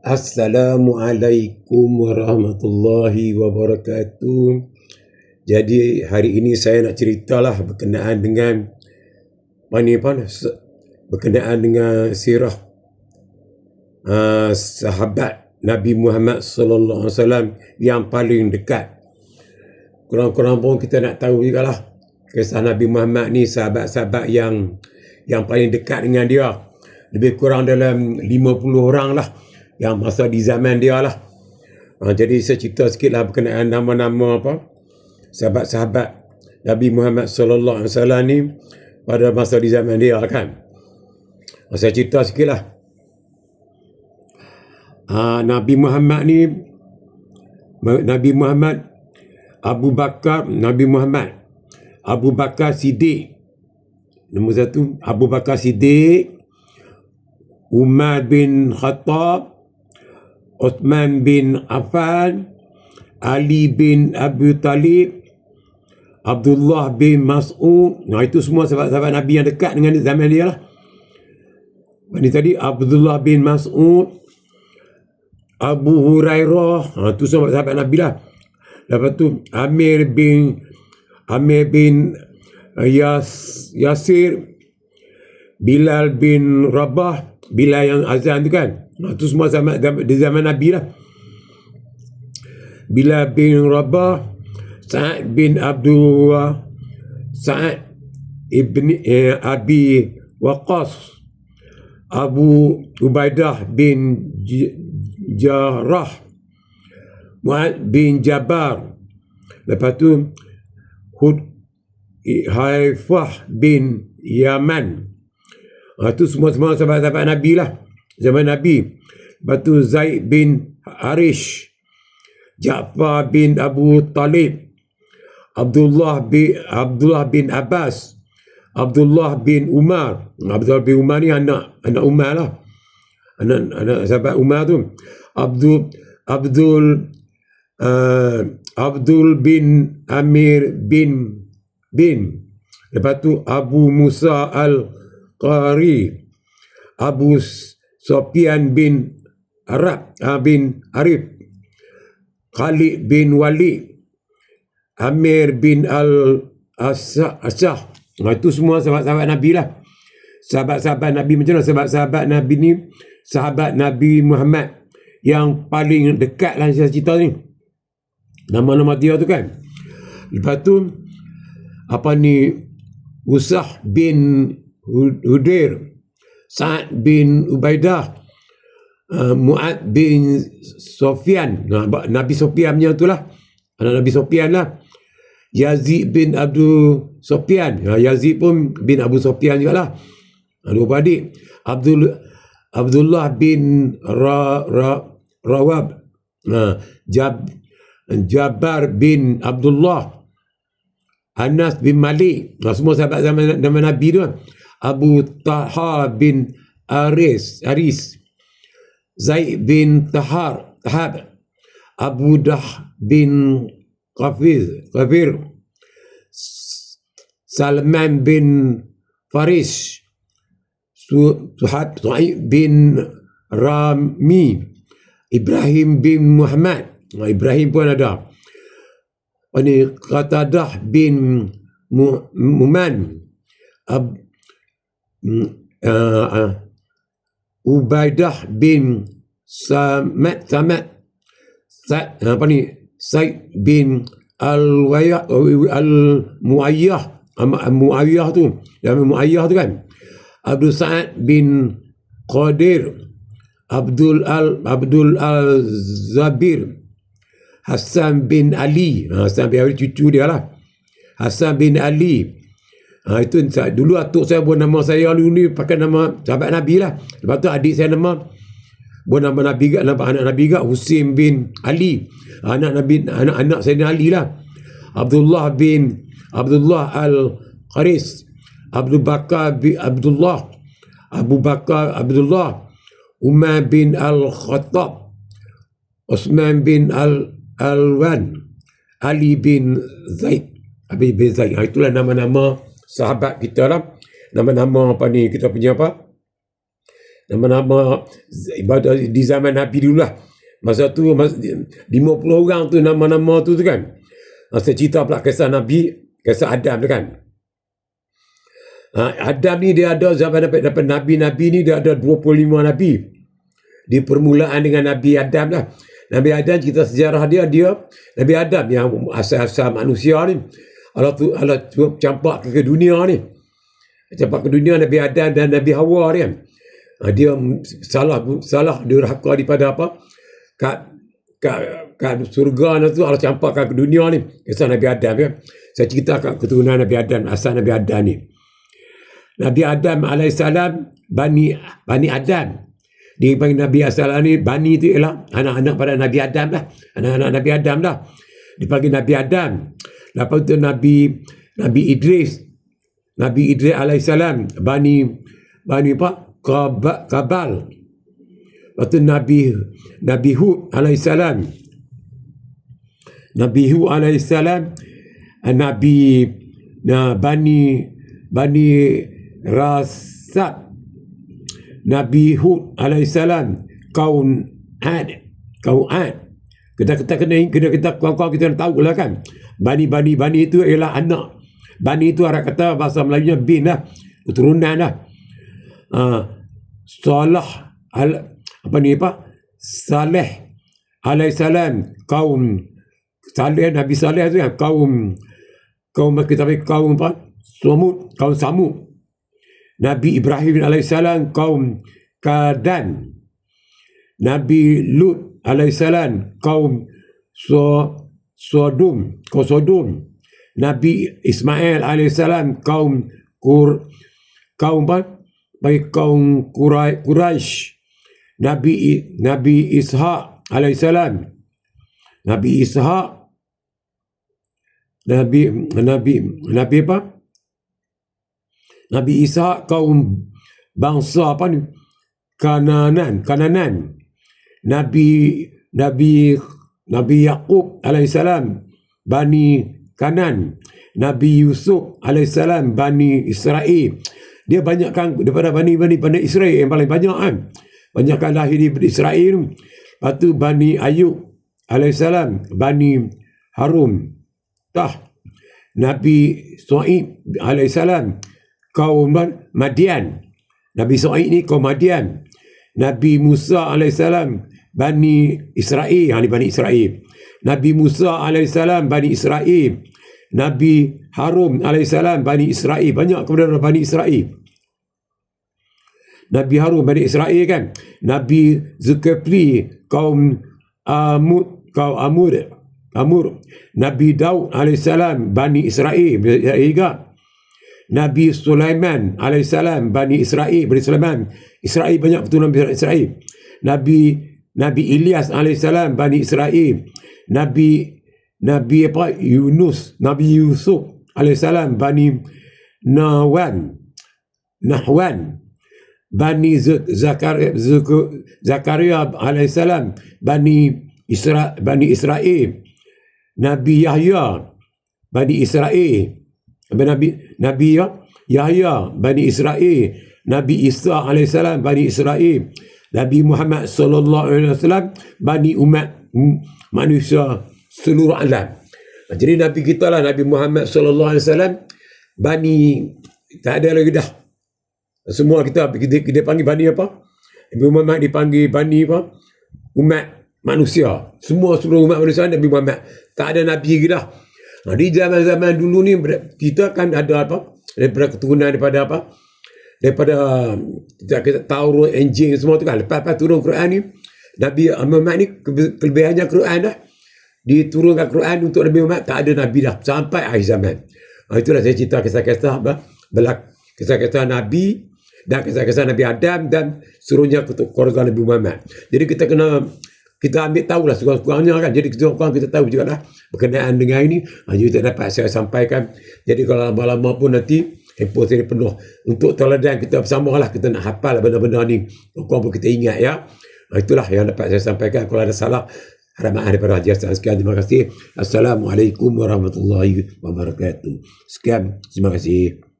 Assalamualaikum warahmatullahi wabarakatuh. Jadi hari ini saya nak ceritalah berkenaan dengan berkenaan dengan sirah sahabat Nabi Muhammad sallallahu alaihi wasallam yang paling dekat. Kurang-kurang pun kita nak tahu jugalah kisah Nabi Muhammad ni, sahabat-sahabat yang paling dekat dengan dia. Lebih kurang dalam 50 orang lah yang masa di zaman dia lah. Jadi saya cerita sikit lah berkenaan nama-nama sahabat-sahabat Nabi Muhammad sallallahu alaihi wasallam ni pada masa di zaman dia kan. Saya cerita sikit lah. Nabi Muhammad Abu Bakar Siddiq. Nombor 1 Abu Bakar Siddiq, Umar bin Khattab, Uthman bin Affan, Ali bin Abi Talib, Abdullah bin Mas'ud. Itu semua sahabat-sahabat Nabi yang dekat dengan zaman dia lah. Ini tadi Abdullah bin Mas'ud, Abu Hurairah, itu semua sahabat Nabi lah. Lepas tu Amir bin Yasir, Bilal bin Rabah, Bilal yang azan tu kan. Itu semua di zaman Nabi lah. Bilal bin Rabah, Sa'ad bin Abdullah, Sa'ad ibn Abi Waqqas, Abu Ubaidah bin Jarrah, Mu'ad bin Jabbar. Lepas tu Haifah bin Yaman. Itu semua sahabat-sahabat Nabi lah, zaman Nabi. Lepas tu Zaid bin Harish, Ja'far bin Abu Talib, Abdullah bin Abbas, Abdullah bin Umar. Abdullah bin Umar ni anak Umar lah, anak sahabat Umar tu. Abdul bin Amir bin. Lepas tu Abu Musa al-Qari, Abu Sufyan bin Arif, Khalid bin Walid, Amir bin al-Asah. Itu semua sahabat-sahabat Nabi lah. Sahabat-sahabat Nabi macam mana? Sahabat-sahabat Nabi ni, sahabat Nabi Muhammad yang paling dekat lah saya cerita ni. Nama-nama dia tu kan. Lepas tu Usah bin Hudair, Sa'ad bin Ubaidah, Mu'ad bin Sufyan. Nabi Sufyan punya tu lah, anak Nabi Sufyan lah. Yazid bin Abdul Sufyan, Yazid pun bin Abu Sufyan juga lah, dua beradik. Abdullah bin Rawab, Jabbar bin Abdullah, Anas bin Malik. Semua sahabat zaman Nabi tu. Abu Taha bin Aris, Zaid bin Tahab, Abu Dah bin Qafir, Salman bin Faris, Suhaib bin Rami, Ibrahim bin Muhammad. Ibrahim pun ada. Qatadah bin Muman, Ubaidah bin Said bin Muayyah tu, Muayyah tu kan. Abdul Sa'ad bin Qadir, Abdul al-Zabir, Hasan bin Ali. Hasan bin Ali cucu dia lah, Hasan bin Ali. Itu dulu atuk saya buat nama saya dulu ni pakai nama sahabat Nabi lah. Lepas tu adik saya buat nama Nabi, anak Nabi juga, Husin bin Ali, anak Sayyidina Ali lah. Abdullah al-Qaris, Abu Bakar Abdullah, Umar bin al-Khattab, Uthman bin Alwan, Ali bin Zaid. Itulah nama-nama sahabat kita lah. Nama-nama kita punya Nama-nama ibadah di zaman Nabi dulu lah. Masa tu 50 orang tu nama-nama tu kan. Saya cerita pula kisah Nabi, kisah Adam tu kan. Adam ni dia ada zaman dapat Nabi-Nabi ni dia ada 25 Nabi. Di permulaan dengan Nabi Adam lah. Nabi Adam cerita sejarah dia Nabi Adam yang asal-asal manusia ni. Allah campak ke dunia ni. Campak ke dunia Nabi Adam dan Nabi Hawa ni kan. Dia salah durhaka daripada apa? Kat surga tu Allah campakkan ke dunia ni. Kisah Nabi Adam kan. Saya cerita kat keturunan Nabi Adam, asal Nabi Adam ni. Nabi Adam alaihissalam Bani Adam. Dia panggil Nabi asal ni, Bani tu ialah anak-anak pada Nabi Adam lah. Anak-anak Nabi Adam lah. Dipanggil Nabi Adam. Lepas tu Nabi Idris. Nabi Idris alaihissalam Bani apa? Kabal. Lepas tu Nabi Hud alaihissalam. Nabi Hud alaihissalam Bani Rasab. Nabi Hud alaihissalam kaum Ad. Kita kawan-kawan kita tahu lah kan. Bani itu ialah anak. Bani itu orang kata bahasa Melayunya bin lah, keturunan lah. Saleh alaihissalam kaum Saleh, Nabi Saleh tu kan kaum apa? Samud. Nabi Ibrahim alaihissalam kaum Kadan. Nabi Lut alaihissalam kaum Sodom. Nabi Ismail alaihissalam kaum Quraisy. Nabi Ishaq alaihissalam. Nabi Ishaq kaum bangsa apa ni? Kananan. Nabi Yaqub alaihissalam Bani Kanan. Nabi Yusuf alaihissalam Bani Israel. Dia banyakkan daripada Bani Israel yang paling banyak kan. Banyakkan lahir di Israel. Lepas tu Bani Ayub alaihissalam Bani Harun. Nabi Shu'aib alaihissalam kaum Madian. Nabi Shu'aib ni kaum Madian. Nabi Musa alaihissalam Bani Israel. Bani Israel. Nabi Musa alaihissalam Bani Israel. Nabi Harun alaihissalam Bani Israel. Banyak kepada Bani Israel. Nabi Harun Bani Israel kan. Nabi Zulkifli kaum Amur. Nabi Daud alaihissalam Bani Israel. Nabi Sulaiman alaihissalam Bani Israel. Israel banyak keturunan Israel. Nabi Ilyas alaihissalam Bani Israel. Nabi Yusuf alaihissalam Bani Nahwan. Bani Zakaria alaihissalam Bani Israel. Nabi Yahya Bani Israel. Nabi Yahya Bani Israel. Nabi Isa alaihissalam Bani Israel. Nabi Muhammad sallallahu alaihi wasallam Bani umat manusia seluruh alam. Jadi Nabi kita lah, Nabi Muhammad sallallahu alaihi wasallam Bani, tak ada lagi dah. Semua kita panggil Bani apa? Nabi Muhammad dipanggil Bani apa? Umat manusia. Seluruh umat manusia Nabi Muhammad. Tak ada Nabi lagi dah. Di zaman-zaman dulu ni kita kan ada apa? Daripada keturunan daripada apa? Daripada kita Taurat, Injil semua tu kan. Lepas turun Quran ni, Nabi Muhammad ni kelebihannya Quran dah. Diturunkan Quran untuk Nabi Muhammad, tak ada Nabi dah sampai akhir zaman. Itulah saya cerita kisah-kisah Nabi dan kisah-kisah Nabi Adam dan suruhnya keluarga Nabi Muhammad. Jadi kita ambil tahulah sekurang-kurangnya kan. Jadi kita tahu juga lah berkenaan dengan ini. Jadi tak dapat saya sampaikan. Jadi kalau lama-lama pun nanti handphone saya penuh. Untuk teladan kita bersama lah, kita nak hafal benda-benda ni. Kurang pun kita ingat ya. Itulah yang dapat saya sampaikan. Kalau ada salah, harap maaf daripada Haji Hassan. Sekian, terima kasih. Assalamualaikum warahmatullahi wabarakatuh. Sekian, terima kasih.